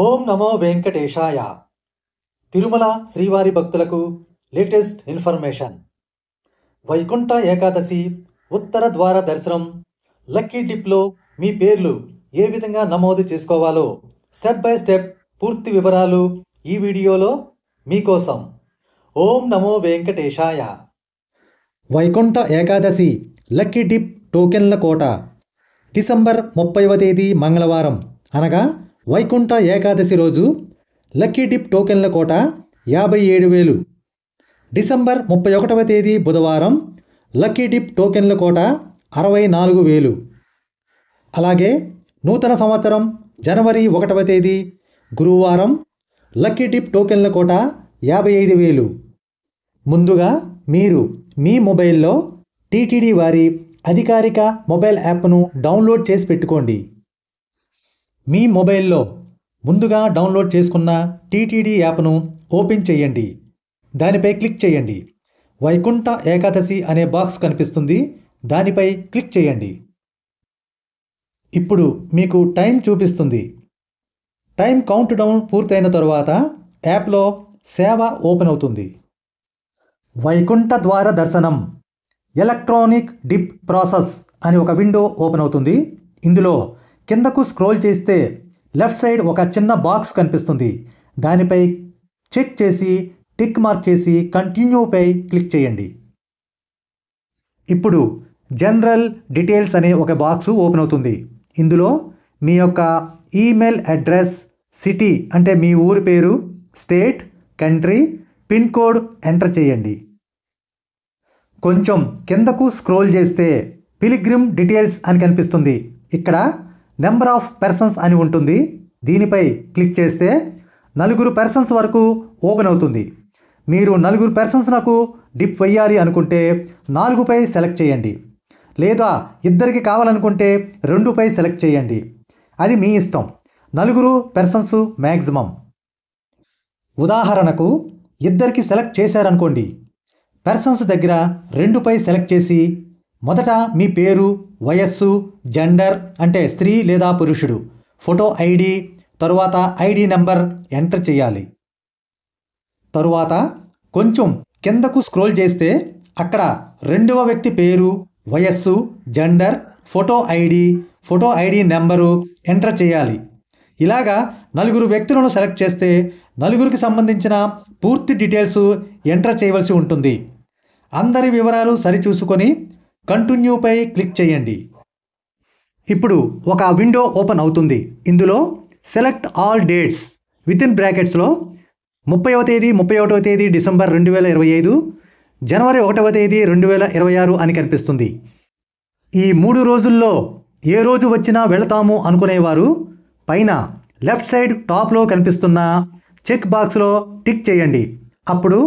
ఓం నమో వెంకటేశాయ. తిరుమల శ్రీవారి భక్తులకు latest information. Vaikuntha Ekadashi ఉత్తర ద్వార దర్శనం లక్కీ డిప్లో మీ పేర్లు ఏ విధంగా నమోదు చేసుకోవాలో స్టెప్ బై స్టెప్ పూర్తి వివరాలు ఈ వీడియోలో మీకోసం. ఓం నమో వెంకటేశాయ. వైకుంఠ ఏకాదశి లక్కీ డిప్ టోకెన్ల కోట డిసెంబర్ 30వ తేదీ మంగళవారం అనగా వైకుంఠ ఏకాదశి రోజు లక్కీ డిప్ టోకెన్ల కోట 57,000. డిసెంబర్ 31వ తేదీ బుధవారం లక్కీ డిప్ టోకెన్ల కోట 64,000. అలాగే నూతన సంవత్సరం జనవరి 1వ తేదీ గురువారం లక్కీ డిప్ టోకెన్ల కోట 55,000. ముందుగా మీరు మీ మొబైల్లో టీటీడీ వారి అధికారిక మొబైల్ యాప్ను డౌన్లోడ్ చేసి పెట్టుకోండి. మీ మొబైల్లో ముందుగా డౌన్లోడ్ చేసుకున్న టీటీడీ యాప్ను ఓపెన్ చేయండి. దానిపై క్లిక్ చేయండి. వైకుంఠ ఏకాదశి అనే బాక్స్ కనిపిస్తుంది, దానిపై క్లిక్ చేయండి. ఇప్పుడు మీకు టైం చూపిస్తుంది. టైం కౌంట్ డౌన్ పూర్తయిన తరువాత యాప్లో సేవ ఓపెన్ అవుతుంది. వైకుంఠ ద్వార దర్శనం ఎలక్ట్రానిక్ డిప్ ప్రాసెస్ అని ఒక విండో ఓపెన్ అవుతుంది. ఇందులో కిందకు స్క్రోల్ చేస్తే లెఫ్ట్ సైడ్ ఒక చిన్న బాక్స్ కనిపిస్తుంది. దానిపై చెక్ చేసి టిక్ మార్క్ చేసి కంటిన్యూపై క్లిక్ చేయండి. ఇప్పుడు జనరల్ డీటెయిల్స్ అనే ఒక బాక్స్ ఓపెన్ అవుతుంది. ఇందులో మీ యొక్క ఈమెయిల్ అడ్రస్, సిటీ అంటే మీ ఊరి పేరు, state, country, pin code enter చేయండి. కొంచెం కిందకు స్క్రోల్ చేస్తే పిలిగ్రిమ్ డీటెయిల్స్ అని కనిపిస్తుంది. ఇక్కడ నెంబర్ ఆఫ్ పర్సన్స్ అని ఉంటుంది. దీనిపై క్లిక్ చేస్తే 4 పర్సన్స్ వరకు ఓపెన్ అవుతుంది. మీరు 4 పర్సన్స్ నాకు డిప్ వేయాలి అనుకుంటే 4పై సెలెక్ట్ చేయండి, లేదా ఇద్దరికి కావాలనుకుంటే 2పై సెలెక్ట్ చేయండి. అది మీ ఇష్టం. 4 పర్సన్స్ మ్యాక్సిమం. ఉదాహరణకు ఇద్దరికి సెలెక్ట్ చేశారనుకోండి, పర్సన్స్ దగ్గర 2పై సెలెక్ట్ చేసి మొదట మీ పేరు, వయస్సు, జెండర్ అంటే స్త్రీ లేదా పురుషుడు, ఫోటో ఐడి, తరువాత ఐడి నెంబర్ ఎంటర్ చేయాలి. తరువాత కొంచెం కిందకు స్క్రోల్ చేస్తే అక్కడ 2వ వ్యక్తి పేరు, వయస్సు, gender, photo ID number enter చేయాలి. ఇలాగా 4 వ్యక్తులను సెలెక్ట్ చేస్తే 4కి సంబంధించిన పూర్తి డీటెయిల్స్ ఎంటర్ చేయవలసి ఉంటుంది. అందరి వివరాలు సరిచూసుకొని కంటిన్యూపై క్లిక్ చేయండి. ఇప్పుడు ఒక విండో ఓపెన్ అవుతుంది. ఇందులో సెలెక్ట్ ఆల్ డేట్స్ వితిన్ బ్రాకెట్స్లో 30వ తేదీ 31వ తేదీ డిసెంబర్ 2025, జనవరి 1వ తేదీ 2026 అని కనిపిస్తుంది. ఈ 3 రోజుల్లో ఏ రోజు వచ్చినా వెళతాము అనుకునేవారు పైన లెఫ్ట్ సైడ్ టాప్లో కనిపిస్తున్న చెక్ బాక్స్లో టిక్ చేయండి. అప్పుడు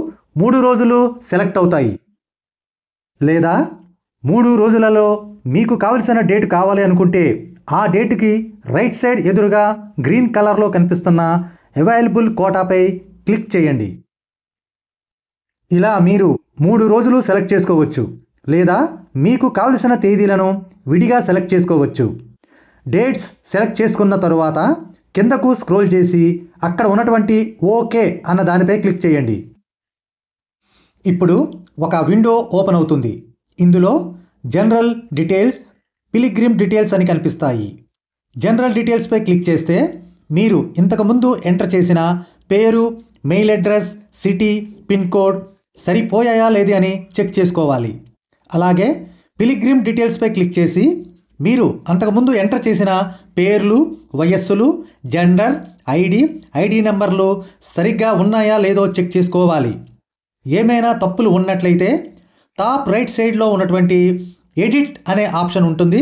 3 రోజులు సెలెక్ట్ అవుతాయి. లేదా 3 రోజులలో మీకు కావలసిన డేట్ కావాలి అనుకుంటే ఆ డేట్కి రైట్ సైడ్ ఎదురుగా గ్రీన్ కలర్లో కనిపిస్తున్న అవైలబుల్ కోటాపై క్లిక్ చేయండి. ఇలా మీరు 3 రోజులు సెలెక్ట్ చేసుకోవచ్చు, లేదా మీకు కావలసిన తేదీలను విడిగా సెలెక్ట్ చేసుకోవచ్చు. డేట్స్ సెలెక్ట్ చేసుకున్న తరువాత కిందకు స్క్రోల్ చేసి అక్కడ ఉన్నటువంటి ఓకే అన్న దానిపై క్లిక్ చేయండి. ఇప్పుడు ఒక విండో ఓపెన్ అవుతుంది. ఇందులో జనరల్ డీటెయిల్స్, పిలిగ్రిమ్ డీటెయిల్స్ అని కనిపిస్తాయి. జనరల్ డీటెయిల్స్పై క్లిక్ చేస్తే మీరు ఇంతకుముందు ఎంటర్ చేసిన పేరు, mail address, city, pin code సరిపోయాయా లేది అని చెక్ చేసుకోవాలి. అలాగే పిలిగ్రిమ్ డీటెయిల్స్పై క్లిక్ చేసి మీరు అంతకుముందు ఎంటర్ చేసిన పేర్లు, వయస్సులు, జెండర్, ఐడి నెంబర్లు సరిగ్గా ఉన్నాయా లేదో చెక్ చేసుకోవాలి. ఏమైనా తప్పులు ఉన్నట్లయితే టాప్ రైట్ సైడ్లో ఉన్నటువంటి ఎడిట్ అనే ఆప్షన్ ఉంటుంది.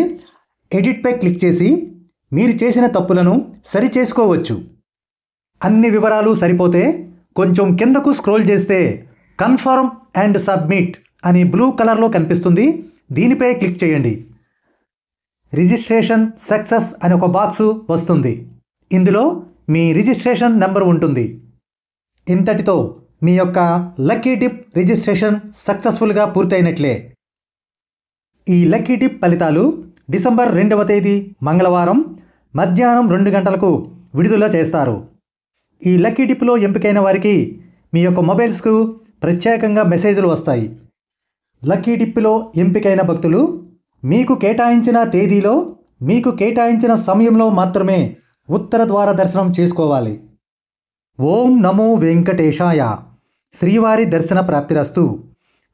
ఎడిట్పై క్లిక్ చేసి మీరు చేసిన తప్పులను సరి చేసుకోవచ్చు. అన్ని వివరాలు సరిపోతే కొంచెం కిందకు స్క్రోల్ చేస్తే కన్ఫర్మ్ అండ్ సబ్మిట్ అని బ్లూ కలర్లో కనిపిస్తుంది. దీనిపై క్లిక్ చేయండి. రిజిస్ట్రేషన్ సక్సెస్ అని ఒక బాక్స్ వస్తుంది. ఇందులో మీ రిజిస్ట్రేషన్ నెంబర్ ఉంటుంది. ఇంతటితో మీ యొక్క లక్కీ డిప్ రిజిస్ట్రేషన్ సక్సెస్ఫుల్గా పూర్తయినట్లే. ఈ లక్కీ డిప్ ఫలితాలు డిసెంబర్ 2వ తేదీ మంగళవారం మధ్యాహ్నం 2 గంటలకు విడుదల చేస్తారు. ఈ లక్కీ డిప్లో ఎంపికైన వారికి మీ యొక్క మొబైల్స్కు ప్రత్యేకంగా మెసేజ్లు వస్తాయి. లక్కీ డిప్లో ఎంపికైన భక్తులు మీకు కేటాయించిన తేదీలో మీకు కేటాయించిన సమయంలో మాత్రమే ఉత్తర ద్వార దర్శనం చేసుకోవాలి. ఓం నమో వెంకటేశాయ. శ్రీవారి దర్శన ప్రాప్తిరస్తు.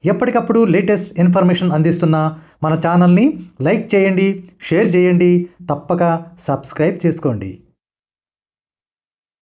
ఎప్పటికప్పుడు లేటెస్ట్ ఇన్ఫర్మేషన్ అందిస్తున్న మన ఛానల్ని లైక్ చేయండి, షేర్ చేయండి, తప్పక సబ్స్క్రైబ్ చేసుకోండి.